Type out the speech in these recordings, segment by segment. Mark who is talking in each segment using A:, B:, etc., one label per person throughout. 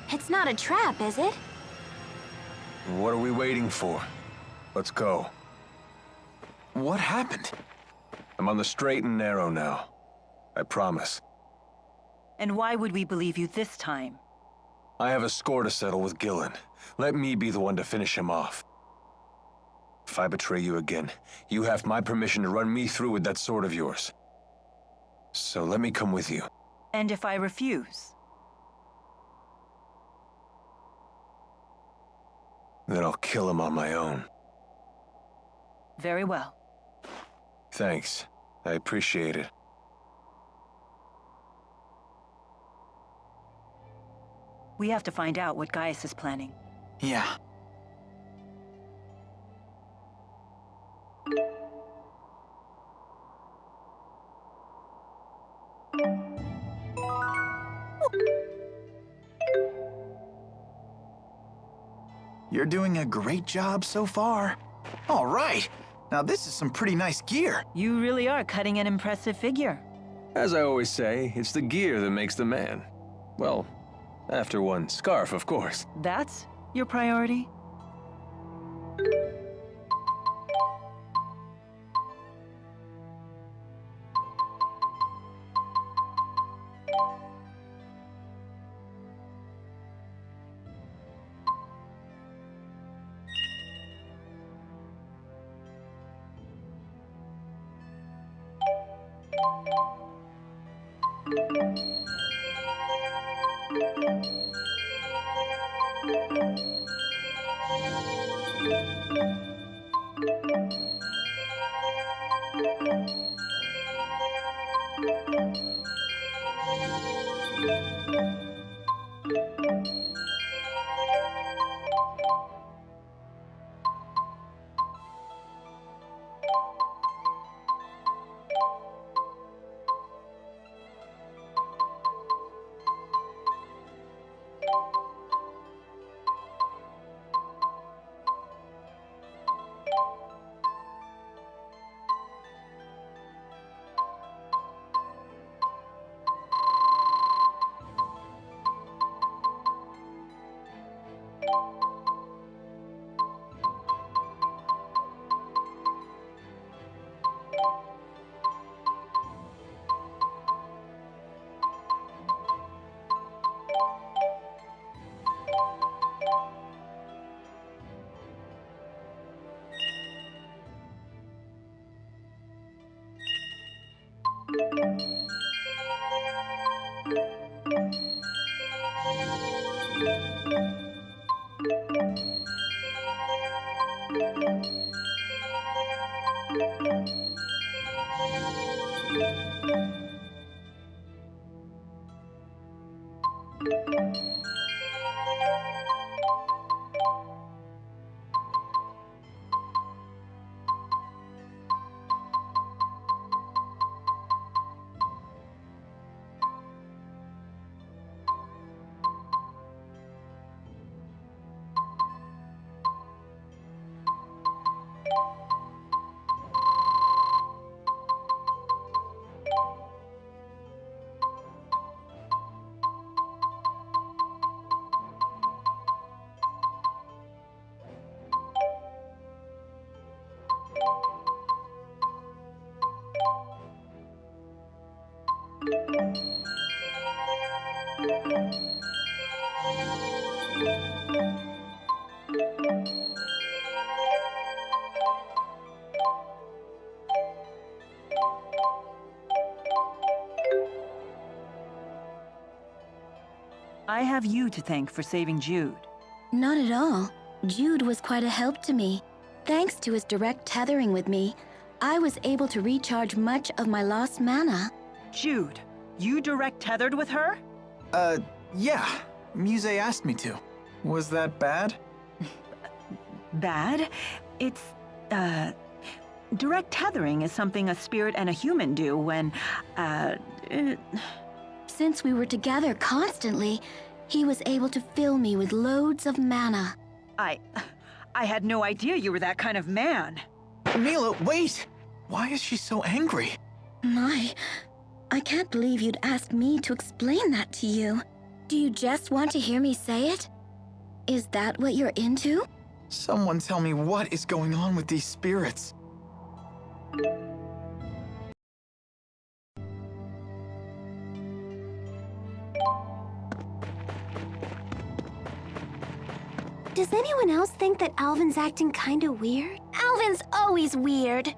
A: It's not a trap, is it?
B: What are we waiting for? Let's go.
C: What happened?
B: I'm on the straight and narrow now. I promise.
D: And why would we believe you this time?
B: I have a score to settle with Gillen. Let me be the one to finish him off. If I betray you again, you have my permission to run me through with that sword of yours. So let me come with you.
D: And if I refuse?
B: Then I'll kill him on my own.
D: Very well.
B: Thanks. I appreciate it.
D: We have to find out what Gaius is planning.
C: Yeah. You're doing a great job so far. All right. Now this is some pretty nice gear.
D: You really are cutting an impressive figure.
B: As I always say, it's the gear that makes the man. Well, after one scarf, of course.
D: That's your priority? I have you to thank for saving Jude.
A: Not at all. Jude was quite a help to me. Thanks to his direct tethering with me, I was able to recharge much of my lost mana.
D: Jude, you direct tethered with her?
C: Yeah. Muse asked me to. Was that bad?
D: Bad? It's, direct tethering is something a spirit and a human do when,
A: Since we were together constantly, he was able to fill me with loads of mana.
D: I had no idea you were that kind of man.
C: Milla, wait! Why is she so angry?
A: I can't believe you'd ask me to explain that to you. Do you just want to hear me say it? Is that what you're into?
C: Someone tell me what is going on with these spirits.
E: Does anyone else think that Alvin's acting kinda weird? Alvin's always weird.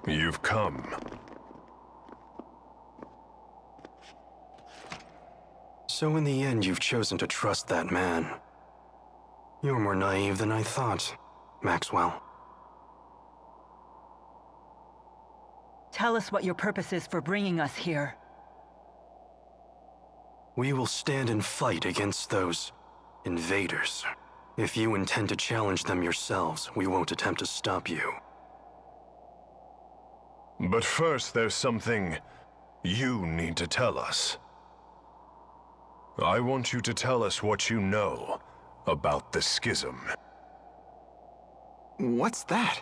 F: You've come.
G: So in the end, you've chosen to trust that man. You're more naive than I thought, Maxwell.
D: Tell us what your purpose is for bringing us here.
G: We will stand and fight against those invaders. If you intend to challenge them yourselves, we won't attempt to stop you.
F: But first, there's something you need to tell us. I want you to tell us what you know about the Schism.
C: What's that?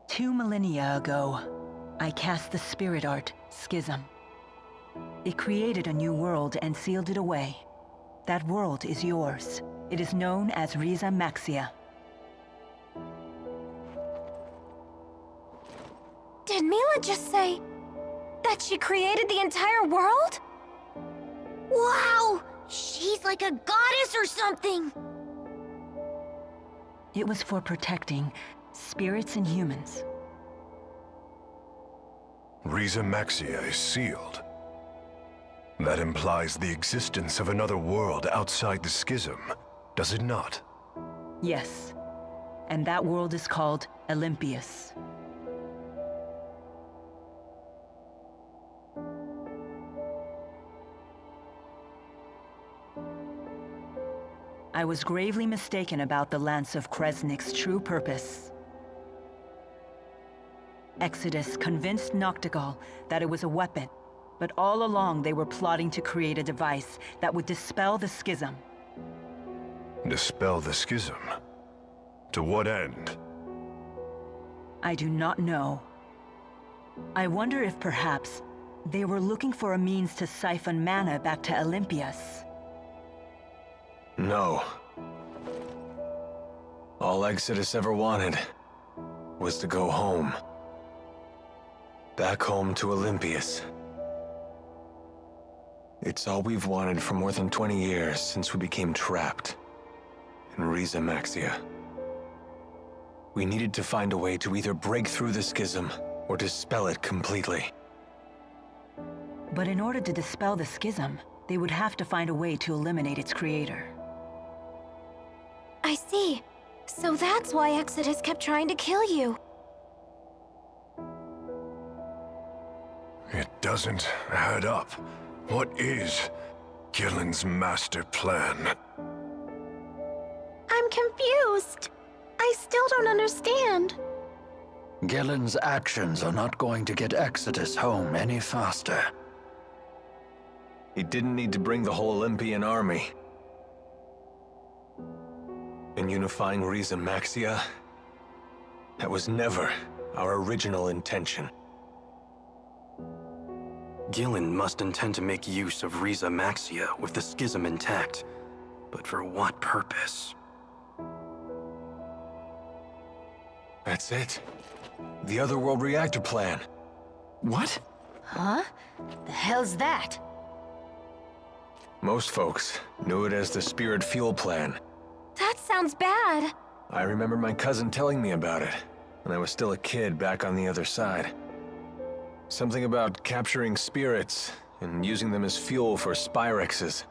D: Two millennia ago, I cast the spirit art, Schism. It created a new world and sealed it away. That world is yours. It is known as Riza Maxia.
E: Did Milla just say that she created the entire world? She's like a goddess or something!
D: It was for protecting spirits and humans.
F: Riza Maxia is sealed. That implies the existence of another world outside the Schism, does it not?
D: Yes. And that world is called Olympius. I was gravely mistaken about the Lance of Kresnik's true purpose. Exodus convinced Noctigal that it was a weapon, but all along they were plotting to create a device that would dispel the Schism.
F: Dispel the Schism? To what end?
D: I do not know. I wonder if perhaps they were looking for a means to siphon mana back to Olympius.
B: No. All Exodus ever wanted was to go home. Back home to Olympius. It's all we've wanted for more than 20 years since we became trapped in Riza Maxia. We needed to find a way to either break through the Schism or dispel it completely.
D: But in order to dispel the Schism, they would have to find a way to eliminate its creator.
E: I see. So that's why Exodus kept trying to kill you.
F: It doesn't add up. What is Gillen's master plan?
E: I'm confused. I still don't understand.
H: Gillen's actions are not going to get Exodus home any faster.
B: He didn't need to bring the whole Olympian army. In unifying Riza Maxia, that was never our original intention.
G: Gillen must intend to make use of Riza Maxia with the Schism intact. But for what purpose?
B: That's it. The Otherworld reactor plan.
C: What?
E: Huh? The hell's that?
B: Most folks knew it as the Spirit Fuel Plan.
E: That sounds bad.
B: I remember my cousin telling me about it when I was still a kid back on the other side. Something about capturing spirits and using them as fuel for Spyrexes.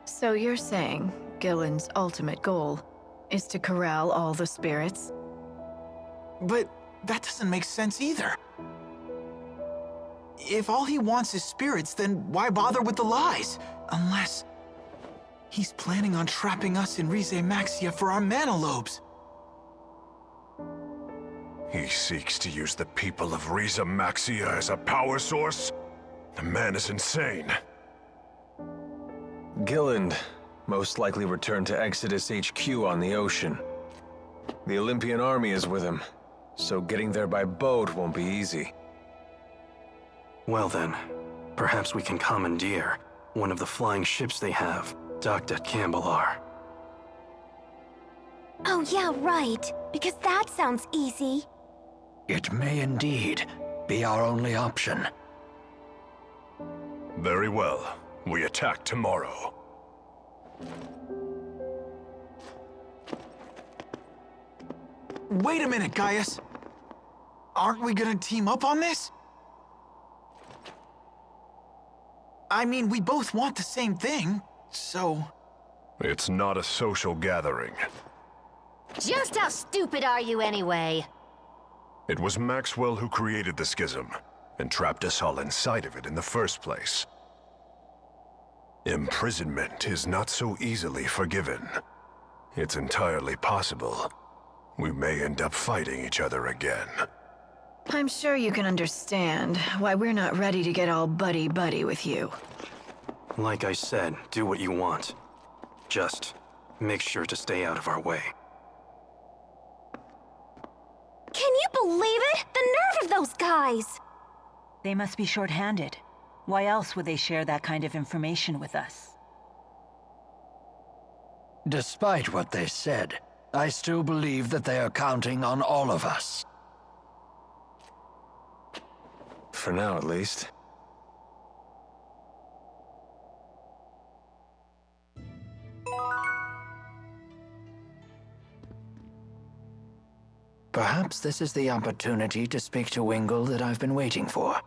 I: So you're saying Gillen's ultimate goal is to corral all the spirits?
C: But that doesn't make sense either. If all he wants is spirits, then why bother with the lies? Unless he's planning on trapping us in Riza Maxia for our mana lobes.
F: He seeks to use the people of Riza Maxia as a power source? The man is insane.
B: Gilland most likely returned to Exodus HQ on the ocean. The Olympian army is with him, so getting there by boat won't be easy.
G: Well then, perhaps we can commandeer one of the flying ships they have, docked at Cambalar.
E: Oh yeah, right. Because that sounds easy.
H: It may indeed be our only option.
F: Very well. We attack tomorrow.
C: Wait a minute, Gaius. Aren't we gonna team up on this? I mean, we both want the same thing, so...
F: It's not a social gathering.
E: Just how stupid are you anyway?
F: It was Maxwell who created the Schism, and trapped us all inside of it in the first place. Imprisonment is not so easily forgiven. It's entirely possible we may end up fighting each other again.
I: I'm sure you can understand why we're not ready to get all buddy-buddy with you.
G: Like I said, do what you want. Just make sure to stay out of our way.
E: Can you believe it? The nerve of those guys!
D: They must be short-handed. Why else would they share that kind of information with us?
H: Despite what they said, I still believe that they are counting on all of us.
B: For now, at least.
H: Perhaps this is the opportunity to speak to Wingle that I've been waiting for.